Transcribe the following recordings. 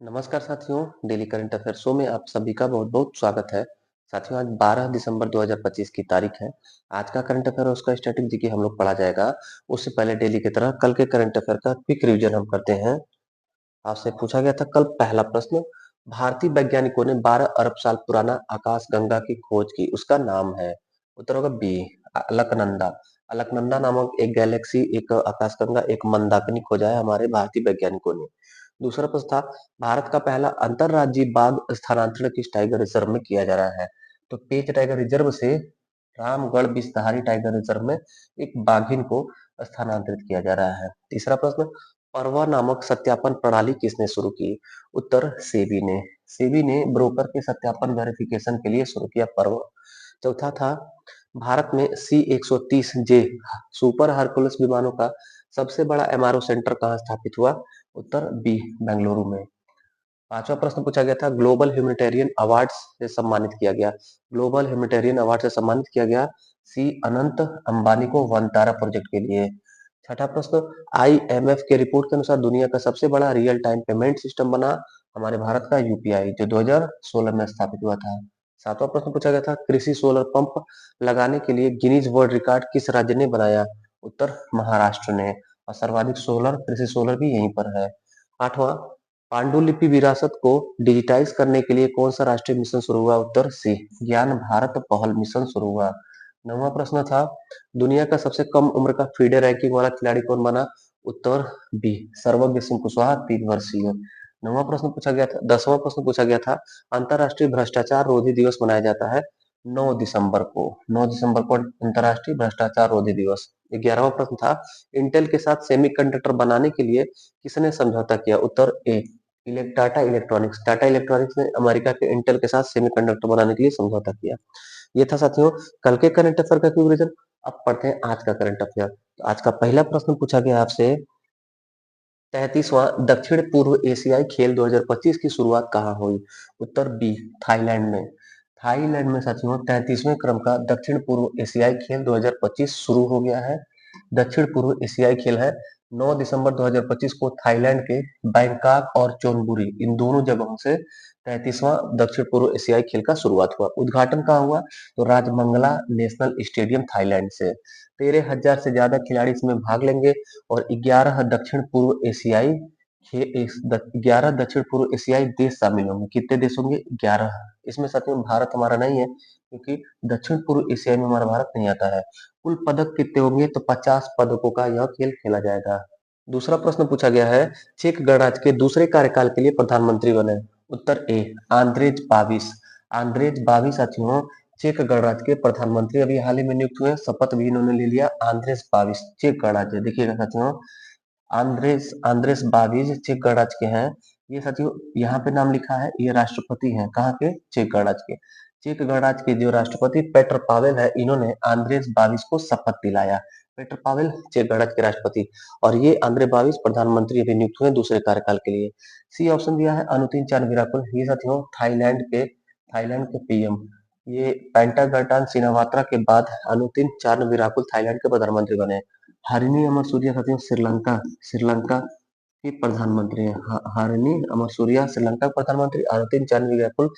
नमस्कार साथियों, daily current affair show में आप सभी का बहुत-बहुत स्वागत है। साथियों, आज 12 दिसंबर 2025 की तारीख है। आज का करंट अफेयर और उसका स्टैटिक जीके हम लोग पढ़ा जाएगा। उससे पहले डेली की तरह कल के करंट अफेयर का क्विक रिवीजन हम करते हैं। आपसे पूछा गया था कल पहला प्रश्न, भारतीय वैज्ञानिकों ने 12 अरब साल पुराना आकाशगंगा की खोज की, उसका नाम है? उत्तर होगा बी, अलकनंदा। अलकनंदा नामक एक गैलेक्सी, एक आकाशगंगा, एक मंदाकिनी खोजा है हमारे भारतीय वैज्ञानिकों ने। दूसरा प्रश्न था, भारत का पहला अंतरराज्यीय बाघ स्थानांतरण किस टाइगर रिजर्व में किया जा रहा है? तो पेंच टाइगर रिजर्व से रामगढ़ विषधारी टाइगर रिजर्व में एक बाघिन को स्थानांतरित किया जा रहा है। तीसरा प्रश्न, पर्वा नामक सत्यापन प्रणाली किसने शुरू की? उत्तर सेबी ने। सेबी ने ब्रोकर के सत्यापन वेरिफिकेशन के लिए शुरू किया पर्व। चौथा था, भारत में C-130J सुपर हरकुलस विमानों का सबसे बड़ा एमआरओ सेंटर कहाँ स्थापित हुआ? उत्तर बी, बेंगलुरु में। पांचवा प्रश्न पूछा गया था, ग्लोबल ह्यूमैनिटेरियन अवार्ड से सम्मानित किया गया। ग्लोबल ह्यूमैनिटेरियन अवार्ड से सम्मानित किया गया सी अनंत अंबानी को वनतारा प्रोजेक्ट के लिए। छठा प्रश्न, आईएमएफ के रिपोर्ट के अनुसार दुनिया का सबसे बड़ा रियल टाइम पेमेंट सिस्टम बना हमारे भारत का यूपीआई, जो 2016 में स्थापित हुआ था। सातवां प्रश्न पूछा गया था, कृषि सोलर पंप लगाने के लिए गिनीज वर्ल्ड रिकॉर्ड किस राज्य ने बनाया? उत्तर महाराष्ट्र ने। और सर्वाधिक सोलर कृषि सोलर भी यहीं पर है। आठवां, पांडुलिपि विरासत को डिजिटाइज करने के लिए कौन सा राष्ट्रीय मिशन शुरू हुआ? उत्तर सी, ज्ञान भारत पहल मिशन शुरू हुआ। नौवां प्रश्न था, दुनिया का सबसे कम उम्र का फीडे रैंकिंग वाला खिलाड़ी कौन बना? उत्तर बी, सर्वज्ञ सिंह कुशवाहा, 3 वर्षीय। नौवां प्रश्न पूछा गया था, 10वां प्रश्न पूछा गया था, अंतरराष्ट्रीय भ्रष्टाचार रोधी दिवस मनाया जाता है 9 दिसंबर को। 9 दिसंबर को अंतरराष्ट्रीय भ्रष्टाचार रोधी दिवस। 11वां प्रश्न था, इंटेल के साथ सेमीकंडक्टर बनाने के लिए किसने समझौता किया? उत्तर ए, टाटा इलेक्ट्रॉनिक्स। टाटा इलेक्ट्रॉनिक्स ने अमेरिका के इंटेल के साथ सेमीकंडक्टर बनाने के लिए समझौता किया। ये था साथियों कल के करंट अफेयर का क्विक रिवीजन। अब पढ़ते हैं आज का करंट अफेयर। तो आज का पहला प्रश्न पूछा गया आपसे, 33वां दक्षिण पूर्व एशियाई खेल 2025 की शुरुआत कहाँ हुई? उत्तर बी, थाईलैंड में। थाईलैंड में साथियों 33वें क्रम का दक्षिण पूर्व एशियाई खेल 2025 शुरू हो गया है। दक्षिण पूर्व एशियाई खेल है 9 दिसंबर 2025 को थाईलैंड के बैंकॉक और चोनबुरी, इन दोनों जगहों से 33वां दक्षिण पूर्व एशियाई खेल का शुरुआत हुआ। उद्घाटन कहाँ हुआ? तो राजमंगला नेशनल स्टेडियम थाईलैंड से। 13,000 से ज्यादा खिलाड़ी इसमें भाग लेंगे और 11 दक्षिण पूर्व एशियाई 11 दक्षिण पूर्व एशियाई देश शामिल होंगे। कितने देश होंगे? 11। इसमें साथ में भारत हमारा नहीं है, क्योंकि दक्षिण पूर्व एशिया में हमारा भारत नहीं आता है। कुल पदक कितने होंगे? तो 50 पदकों का यह खेल खेला जाएगा। दूसरा प्रश्न पूछा गया है, चेक गणराज्य के दूसरे कार्यकाल के लिए प्रधानमंत्री बने? उत्तर ए, आंद्रेज बाबिश। आंद्रेज बाबिश साथियों चेक गणराज्य के प्रधानमंत्री अभी हाल ही में नियुक्त हुए, शपथ भी इन्होंने ले लिया। आंद्रेज बाबिश चेक गणराज्य, देखिएगा साथियों, आंद्रेस आंद्रेस बाबिज चेक गणराज्य के हैं। ये साथियों यहाँ पे नाम लिखा है, ये राष्ट्रपति हैं कहाँ के? चेक गणराज्य के। चेक गणराज्य के जो राष्ट्रपति पेट्र पावेल है, इन्होंने आंद्रेस बाबिस को शपथ दिलाया। पेट्र पावेल चेक गणराज्य के राष्ट्रपति, और ये आंद्रे बाबिस प्रधानमंत्री अभी नियुक्त हुए दूसरे कार्यकाल के लिए। सी ऑप्शन दिया है अनुतिन चानविराकुल, ये साथियों थाईलैंड के पीएम। ये पेंटागटान सिनावात्रा के बाद अनुतिन चानविराकुल थाईलैंड के प्रधानमंत्री बने। हरिनी अमरसूरिया साथियों श्रीलंका की प्रधानमंत्री है। हरिनी अमरसूरिया श्रीलंका के प्रधानमंत्री, अनुतिन चानविराकुल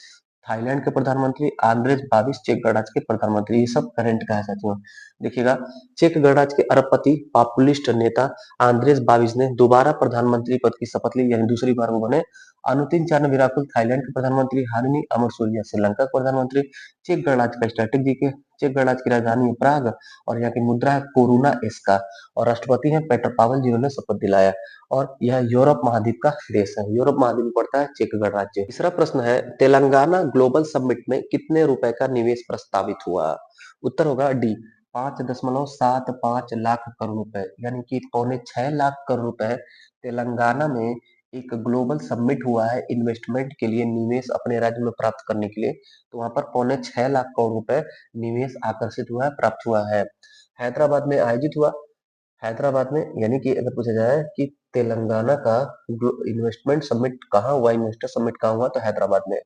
थाईलैंड के प्रधानमंत्री, आंद्रेज बाबिस चेक गणराज्य के प्रधानमंत्री। ये सब करंट का है साथियों। देखिएगा, चेक गणराज्य के अरबपति पॉपुलिस्ट नेता आंद्रेज बाबिस ने दोबारा प्रधानमंत्री पद की शपथ ली, यानी दूसरी बार वो बने। अनुतिन चानविराकुल थाईलैंड के प्रधानमंत्री, हरिनी अमरसूरिया श्रीलंका के प्रधानमंत्री। चेक गणराज्य का स्ट्रेटेजी के चेक गणराज्य की राजधानी है प्राग, और यहाँ की मुद्रा है कोरोना एस्का, और राष्ट्रपति हैं पेट्र पावेल, जिन्होंने शपथ दिलाया। और यह यूरोप महाद्वीप का देश है, यूरोप महाद्वीप में पड़ता है चेक गणराज्य। तीसरा प्रश्न है, तेलंगाना ग्लोबल समिट में कितने रुपए का निवेश प्रस्तावित हुआ? उत्तर होगा डी, 5.75 लाख करोड़ रुपए, यानी कि 6.25 लाख करोड़ रुपए तेलंगाना में एक ग्लोबल समिट हुआ है इन्वेस्टमेंट के लिए, निवेश अपने राज्य में प्राप्त करने के लिए। तो वहां पर 6.25 लाख करोड़ रुपए निवेश आकर्षित हुआ है, प्राप्त हुआ है। हैदराबाद में आयोजित हुआ, हैदराबाद में, यानी कि अगर पूछा जाए कि तेलंगाना का इन्वेस्टमेंट समिट कहाँ हुआ, इन्वेस्टर समिट कहाँ हुआ, तो हैदराबाद में।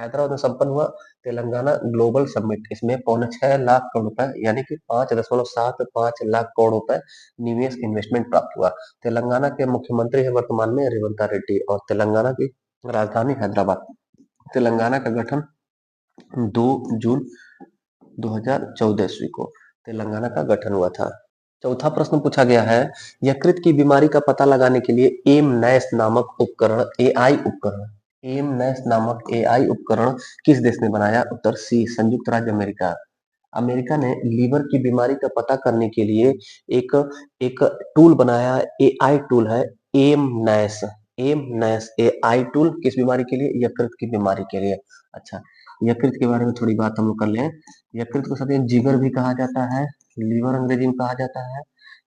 हैदराबाद में संपन्न हुआ तेलंगाना ग्लोबल समिट। इसमें 6.25 लाख करोड़ रुपए, यानी कि 5.75 लाख करोड़ रुपए निवेश इन्वेस्टमेंट प्राप्त हुआ। तेलंगाना के मुख्यमंत्री है वर्तमान में रेवंत रेड्डी, और तेलंगाना की राजधानी हैदराबाद। तेलंगाना का गठन 2 जून 2014 ईस्वी को तेलंगाना का गठन हुआ था। चौथा प्रश्न पूछा गया है, यकृत की बीमारी का पता लगाने के लिए एम-नैश नामक उपकरण एआई उपकरण किस देश ने बनाया? उत्तर सी, संयुक्त राज्य अमेरिका। अमेरिका ने लीवर की बीमारी का पता करने के लिए एक एक टूल बनाया, एआई टूल है एम नैश। एआई टूल किस बीमारी के लिए? यकृत की बीमारी के लिए। अच्छा, यकृत के बारे में थोड़ी बात हम लोग कर लें। यकृत को साथियों जिगर भी कहा जाता है, लीवर अंग्रेजी में कहा जाता है।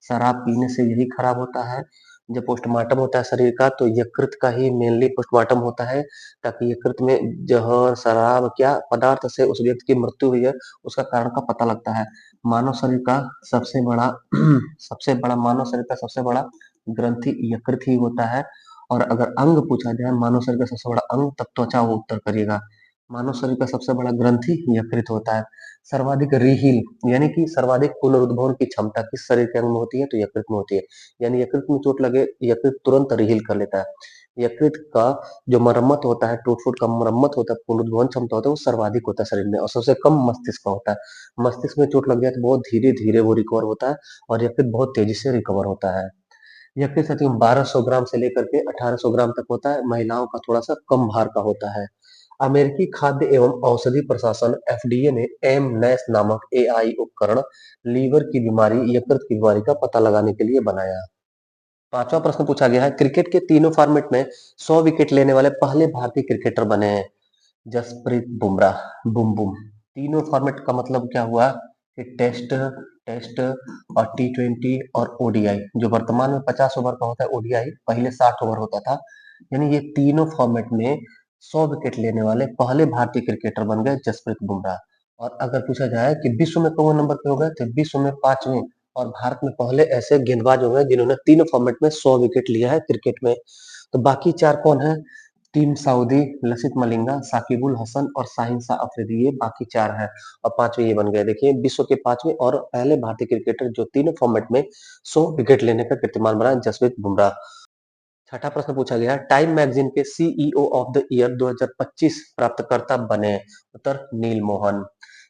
शराब पीने से यही खराब होता है। जब पोस्टमार्टम होता है शरीर का तो यकृत का ही मेनली पोस्टमार्टम होता है, ताकि यकृत में जहर, शराब क्या पदार्थ से उस व्यक्ति की मृत्यु हुई है उसका कारण का पता लगता है। मानव शरीर का सबसे बड़ा मानव शरीर का सबसे बड़ा ग्रंथि यकृत ही होता है। और अगर अंग पूछा जाए मानव शरीर का सबसे बड़ा अंग, तब त्वचा वो उत्तर करिएगा। मानव शरीर का सबसे बड़ा ग्रंथि यकृत होता है। सर्वाधिक रीहील यानी कि सर्वाधिक पुनरुद्भवन की क्षमता किस शरीर के अंग में होती है? तो यकृत में होती है। यानी यकृत में चोट लगे, यकृत तुरंत रीहील कर लेता है। यकृत का जो मरम्मत होता है, टूट-फूट का मरम्मत होता है, पुनरुद्भवन क्षमता होता है, वो सर्वाधिक होता है शरीर में, और सबसे कम मस्तिष्क का होता है। मस्तिष्क में चोट लग जाए तो बहुत धीरे-धीरे वो रिकवर होता है, और यकृत बहुत तेजी से रिकवर होता है। यकृत साथियों 1200 ग्राम से लेकर के 1800 ग्राम तक होता है। महिलाओं का थोड़ा सा कम भार का होता है। अमेरिकी खाद्य एवं औषधि प्रशासन एफडीए ने एम नैश नामक एआई उपकरण लीवर की बीमारी, यकृत की बीमारी का पता लगाने के लिए बनाया। पांचवा प्रश्न पूछा गया है, क्रिकेट के तीनों फॉर्मेट में 100 विकेट लेने वाले पहले भारतीय क्रिकेटर बने हैं? जसप्रीत बुमराह, बुम बुम। तीनों फॉर्मेट का मतलब क्या हुआ कि टेस्ट टेस्ट और टी20 और ओडीआई। जो वर्तमान में 50 ओवर का होता है ओडीआई, पहले 60 ओवर होता था। यानी ये तीनों फॉर्मेट में 100 विकेट लेने वाले पहले भारतीय क्रिकेटर बन गए जसप्रीत बुमराह। और अगर पूछा जाए कि विश्व में कौन नंबर पे हो गए, तो विश्व में 5वें, और भारत में पहले ऐसे गेंदबाज हो गए जिन्होंने तीनों फॉर्मेट में 100 विकेट लिया है क्रिकेट में। तो बाकी 4 कौन है? टीम सऊदी, लसित मलिंगा, साकिबुल हसन और शाहीन शाह अफरीदी, ये बाकी 4 हैं, और 5वें ये बन गए। देखिए विश्व के 5वें और पहले भारतीय क्रिकेटर जो तीनों फॉर्मेट में 100 विकेट लेने का कीर्तिमान बनाए, जसप्रीत बुमराह। छठा प्रश्न पूछा गया, टाइम मैगजीन के सीईओ ऑफ द ईयर 2025 प्राप्तकर्ता बने? उत्तर नील मोहन।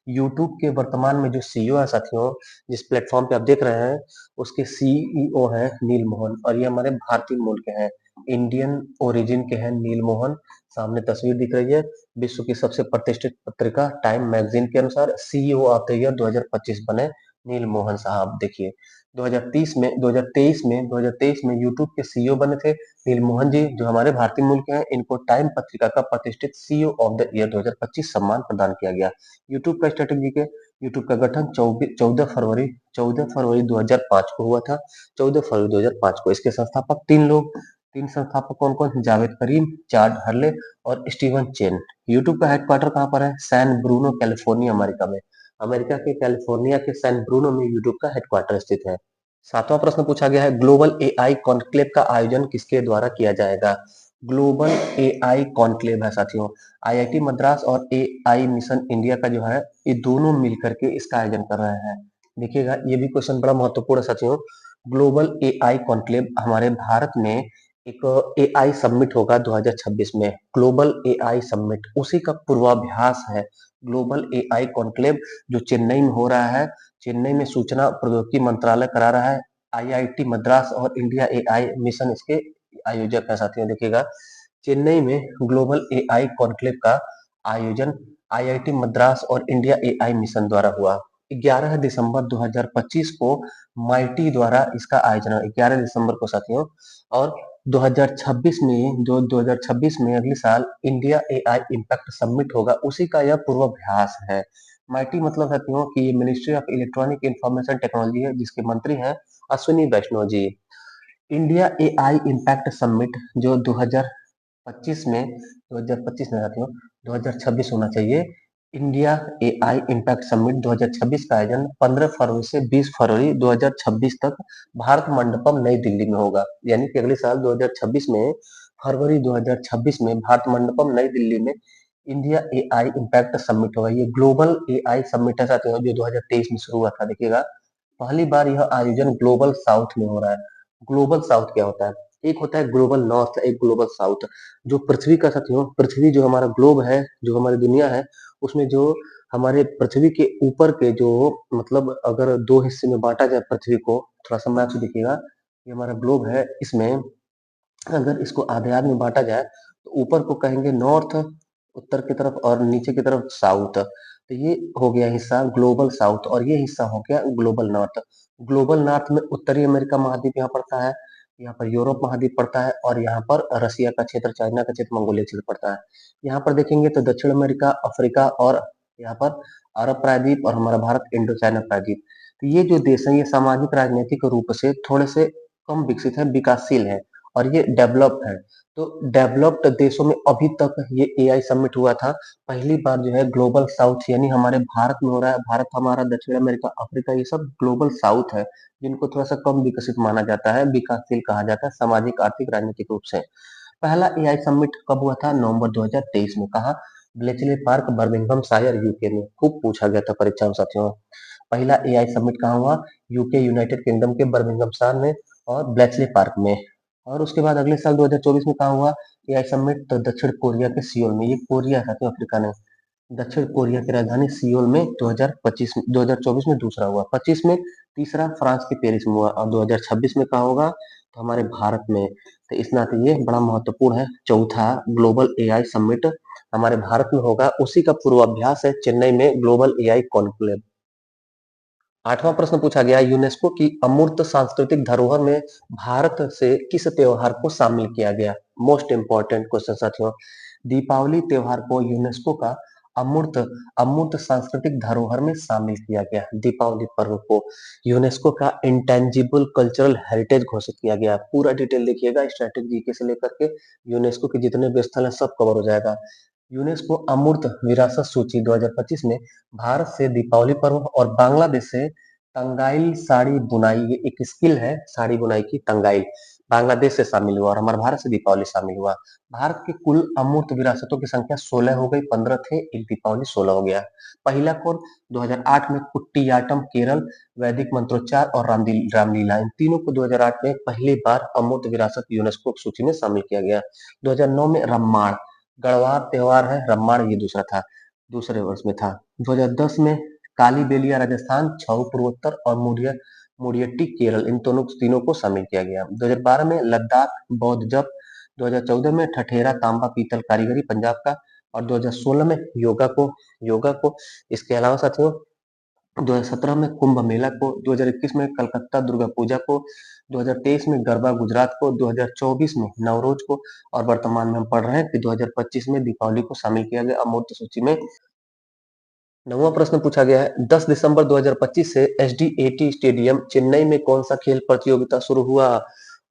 यूट्यूब के वर्तमान में जो सीईओ है साथियों, जिस प्लेटफॉर्म पे आप देख रहे हैं, उसके सीईओ है नील मोहन, और ये हमारे भारतीय मूल के हैं, इंडियन ओरिजिन के हैं नील मोहन। सामने तस्वीर दिख रही है। विश्व की सबसे प्रतिष्ठित पत्रिका टाइम मैगजीन के अनुसार सीईओ ऑफ द ईयर 2025 बने नील मोहन साहब। देखिए 2023 में यूट्यूब के सीईओ बने थे नील मोहन जी, जो हमारे भारतीय मूल के हैं। इनको टाइम पत्रिका का प्रतिष्ठित सीईओ ऑफ द ईयर 2025 सम्मान प्रदान किया गया। यूट्यूब का स्ट्रेटेजी के यूट्यूब का गठन 14 फरवरी 2005 को हुआ था। 14 फरवरी 2005 को। इसके संस्थापक 3 लोग, 3 संस्थापक कौन कौन? जावेद करीम, चार्ड हर्ले और स्टीवन चेन। यूट्यूब का हेडक्वार्टर कहाँ पर है? सैन ब्रूनो, कैलिफोर्निया, अमेरिका में। अमेरिका के कैलिफोर्निया के सैन ब्रूनो में यूट्यूब का हेडक्वार्टर स्थित है। सातवां प्रश्न पूछा गया है, ग्लोबल एआई कॉन्क्लेव का आयोजन किसके द्वारा किया जाएगा? ग्लोबल एआई कॉन्क्लेव है साथियों, आईआईटी मद्रास और एआई मिशन इंडिया का जो है, ये दोनों मिलकर के इसका आयोजन कर रहे हैं। देखिएगा ये भी क्वेश्चन बड़ा महत्वपूर्ण है साथियों। ग्लोबल एआई कॉन्क्लेव हमारे भारत में एक एआई समिट होगा 2026 में, ग्लोबल एआई समिट, उसी का पूर्वाभ्यास है ग्लोबल एआई कॉन्क्लेव, जो चेन्नई में हो रहा है। चेन्नई में सूचना प्रौद्योगिकी मंत्रालय करा रहा है। आईआईटी मद्रास और इंडिया एआई मिशन इसके आयोजक है साथियों। देखिएगा चेन्नई में ग्लोबल एआई कॉन्क्लेव का आयोजन आईआईटी मद्रास और इंडिया एआई मिशन द्वारा हुआ। 11 दिसंबर 2025 को माइटी द्वारा इसका आयोजन, 11 दिसंबर को साथियों। और 2026 में अगले साल इंडिया एआई इम्पैक्ट समिट होगा, उसी का यह पूर्वाभ्यास है। माइटी मतलब साथियों कि ये ministry of electronic information technology है, जिसके मंत्री हैं अश्विनी वैष्णव जी। इंडिया एआई इम्पैक्ट समिट जो 2025 में 2025 में साथियों 2026 होना चाहिए। इंडिया एआई इम्पैक्ट समिट 2026 का आयोजन 15 फरवरी से 20 फरवरी 2026 तक भारत मंडपम नई दिल्ली में होगा। यानी कि अगले साल 2026 में, फरवरी 2026 में भारत मंडपम नई दिल्ली में इंडिया एआई इम्पैक्ट समिट होगा। ये ग्लोबल एआई समिट है साथियों, जो 2023 में शुरू हुआ था। देखिएगा पहली बार यह आयोजन ग्लोबल साउथ में हो रहा है। ग्लोबल साउथ क्या होता है? एक होता है ग्लोबल नॉर्थ, एक ग्लोबल साउथ। जो पृथ्वी का साथियों, पृथ्वी जो हमारा ग्लोब है, जो हमारी दुनिया है, उसमें जो हमारे पृथ्वी के ऊपर के जो, मतलब अगर दो हिस्से में बांटा जाए पृथ्वी को, थोड़ा सा मैप से देखिएगा, ये हमारा ग्लोब है, इसमें अगर इसको आधे आध में बांटा जाए तो ऊपर को कहेंगे नॉर्थ, उत्तर की तरफ, और नीचे की तरफ साउथ। तो ये हो गया हिस्सा ग्लोबल साउथ, और ये हिस्सा हो गया ग्लोबल नॉर्थ। ग्लोबल नॉर्थ में उत्तरी अमेरिका महाद्वीप यहाँ पड़ता है, यहाँ पर यूरोप महाद्वीप पड़ता है, और यहाँ पर रसिया का क्षेत्र, चाइना का क्षेत्र, मंगोलिया क्षेत्र पड़ता है। यहाँ पर देखेंगे तो दक्षिण अमेरिका, अफ्रीका, और यहाँ पर अरब प्रायद्वीप, और हमारा भारत इंडो चाइना प्रायद्वीप। तो ये जो देश है, ये सामाजिक राजनीतिक रूप से थोड़े से कम विकसित है, विकासशील है, और ये डेवलप है। तो डेवलप्ड देशों में अभी तक ये एआई समिट हुआ था, पहली बार जो है ग्लोबल साउथ यानी हमारे भारत में हो रहा है। भारत हमारा, दक्षिण अमेरिका, अफ्रीका, ये सब ग्लोबल साउथ है, जिनको थोड़ा सा कम विकसित माना जाता है, विकासशील कहा जाता है सामाजिक, आर्थिक, राजनीतिक रूप से। पहला एआई समिट कब हुआ था? नवंबर 2023 में। कहा? ब्लेचले पार्क, बर्मिंघम शायर, यूके में। खूब पूछा गया था परीक्षा में साथियों। पहला एआई समिट कहाँ हुआ? यूके, यूनाइटेड किंगडम के बर्मिंघम शहर में, और ब्लेचले पार्क में। और उसके बाद अगले साल 2024 में कहाँ हुआ एआई समिट? तो दक्षिण कोरिया के सियोल में। ये कोरिया साथियों, अफ्रीका नहीं। दक्षिण कोरिया की राजधानी सियोल में 2025 में, 2024 में दूसरा हुआ, 25 में तीसरा फ्रांस के पेरिस में हुआ, और 2026 में कहाँ होगा? तो हमारे भारत में। तो इस नाते ये बड़ा महत्वपूर्ण है। चौथा ग्लोबल एआई समिट हमारे भारत में होगा, उसी का पूर्वाभ्यास है चेन्नई में ग्लोबल एआई कॉन्क्लेव। आठवां प्रश्न पूछा गया, यूनेस्को की अमूर्त सांस्कृतिक धरोहर में भारत से किस त्योहार को शामिल किया गया? मोस्ट इंपॉर्टेंट क्वेश्चन साथियों। दीपावली त्योहार को यूनेस्को का अमूर्त अमूर्त सांस्कृतिक धरोहर में शामिल किया गया। दीपावली पर्व को यूनेस्को का इंटेंजिबल कल्चरल हेरिटेज घोषित किया गया। पूरा डिटेल देखिएगा, स्टैटिक जीके से लेकर के यूनेस्को के जितने भी स्थल हैं सब कवर हो जाएगा। यूनेस्को अमूर्त विरासत सूची 2025 में भारत से दीपावली पर्व और बांग्लादेश से तंगाइल साड़ी बुनाई, ये एक स्किल है साड़ी बुनाई की, तंगाइल बांग्लादेश से शामिल हुआ, और हमारे भारत से दीपावली शामिल हुआ। भारत की कुल अमूर्त विरासतों की संख्या 16 हो गई, 15 थे, एक दीपावली 16 हो गया। पहला कौन? 2008 में कुट्टियाटम केरल, वैदिक मंत्रोच्चार और रामलीला, इन तीनों को 2008 में पहली बार अमूर्त विरासत यूनेस्को की सूची में शामिल किया गया। 2009 में रम्माण, गढ़वाल त्योहार है, रम्माण ये दूसरा था, दूसरे वर्ष में था। 2010 में काली बेलिया राजस्थान, छऊ पूर्वोत्तर, और मुरियट्टी केरल, इन दोनों तीनों को शामिल किया गया। 2012 में लद्दाख बौद्ध जप, 2014 में ठठेरा तांबा पीतल कारीगरी पंजाब का, और 2016 में योगा को इसके अलावा साथियों 2017 में कुंभ मेला को, 2021 में कलकत्ता दुर्गा पूजा को, 2023 में गरबा गुजरात को, 2024 में नवरोज को, और वर्तमान में हम पढ़ रहे हैं कि 2025 में दीपावली को शामिल किया गया अमूर्त सूची में। नौवां प्रश्न पूछा गया है, 10 दिसंबर 2025 से एसडीएटी स्टेडियम चेन्नई में कौन सा खेल प्रतियोगिता शुरू हुआ?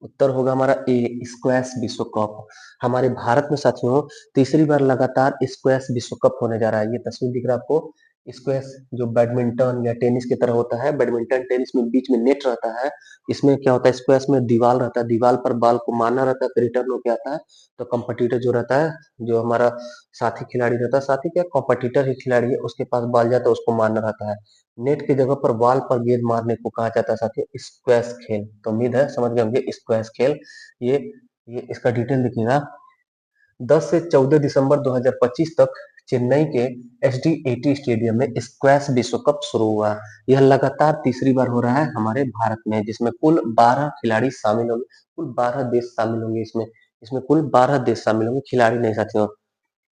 उत्तर होगा हमारा ए, स्क्वैश विश्व कप। हमारे भारत में साथियों तीसरी बार लगातार स्क्वैश विश्व कप होने जा रहा है। ये तस्वीर दिख रहा है आपको, स्क्वैश जो बैडमिंटन या टेनिस की तरह होता है। बैडमिंटन टेनिस में बीच में नेट रहता है, इसमें क्या होता है, स्क्वैश में दीवार रहता है, दीवार पर बॉल को मारना रहता है, फिर रिटर्न होके आता है। तो कंपटीटर जो रहता है, जो हमारा साथी खिलाड़ी रहता है, साथी क्या कॉम्पिटिटर ही खिलाड़ी है, उसके पास बॉल जाता है, उसको मारना रहता है। नेट की जगह पर बॉल पर गेंद मारने को कहा जाता है साथियों स्क्वैश खेल। तो उम्मीद है समझ गए होंगे स्क्वैश खेल। ये ये इसका डिटेल देखिएगा। 10 से 14 दिसंबर 2025 तक चेन्नई के एसडीएटी स्टेडियम में स्क्वैश विश्व कप शुरू हुआ। यह लगातार तीसरी बार हो रहा है हमारे भारत में, जिसमें कुल 12 खिलाड़ी शामिल होंगे, कुल 12 देश शामिल होंगे इसमें। इसमें कुल 12 देश शामिल होंगे, खिलाड़ी नहीं साथियों।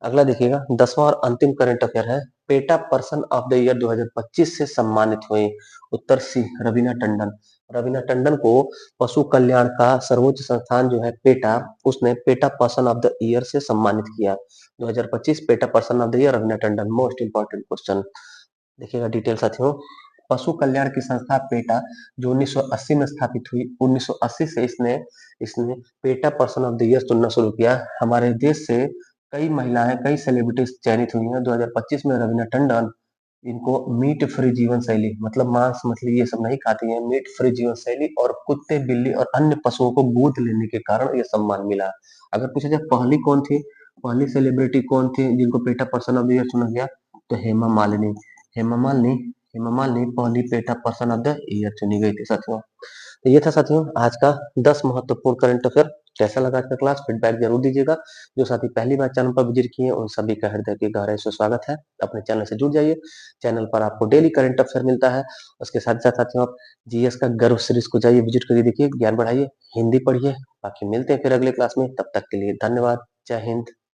अगला देखिएगा, 10वां और अंतिम करंट अफेयर है। PETA person of the year 2025 से सम्मानित हुए। उत्तर सी, रवीना टंडन। रवीना टंडन को पशु कल्याण का सर्वोच्च संस्थान जो है पेटा, उसने PETA person of the year से सम्मानित किया। 2025 PETA person of the year Raveena Tandon. Most important question देखिएगा डिटेल साथियों। पशु कल्याण की संस्था पेटा जो 1980 में स्थापित हुई, 1980 से इसने इसने PETA person of the year चुनना शुरू किया। हमारे देश से कई महिलाएं, कई सेलिब्रिटीज चयनित हुई हैं। 2025 में रवीना टंडन, इनको मीट फ्री जीवन शैली, मतलब मांस मछली ये सब नहीं खाती हैं, मीट फ्री जीवन शैली और कुत्ते बिल्ली और अन्य पशुओं को गोद लेने के कारण यह सम्मान मिला। अगर पूछा जाए पहली कौन थी, पहली सेलिब्रिटी कौन थी जिनको PETA person of the year चुना गया, तो हेमा मालिनी। हेमा मालिनी हेमा मालिनी पहली PETA person of the year चुनी गई थी साथियों। तो ये था साथियों आज का 10 महत्वपूर्ण करंट अफेयर। कैसा लगा आज का क्लास? फीडबैक जरूर दीजिएगा। जो साथी पहली बार चैनल पर विजिट किए उन सभी का हृदय की गहराई से स्वागत है। अपने चैनल से जुड़ जाइए। चैनल पर आपको डेली करंट अफेयर मिलता है। उसके साथ साथ साथियों आप जीएस का गर्व सीरीज को जाइए विजिट करिए, देखिए ज्ञान बढ़ाइए, हिंदी पढ़िए। बाकी मिलते हैं फिर अगले क्लास में, तब तक के लिए धन्यवाद। जय हिंद।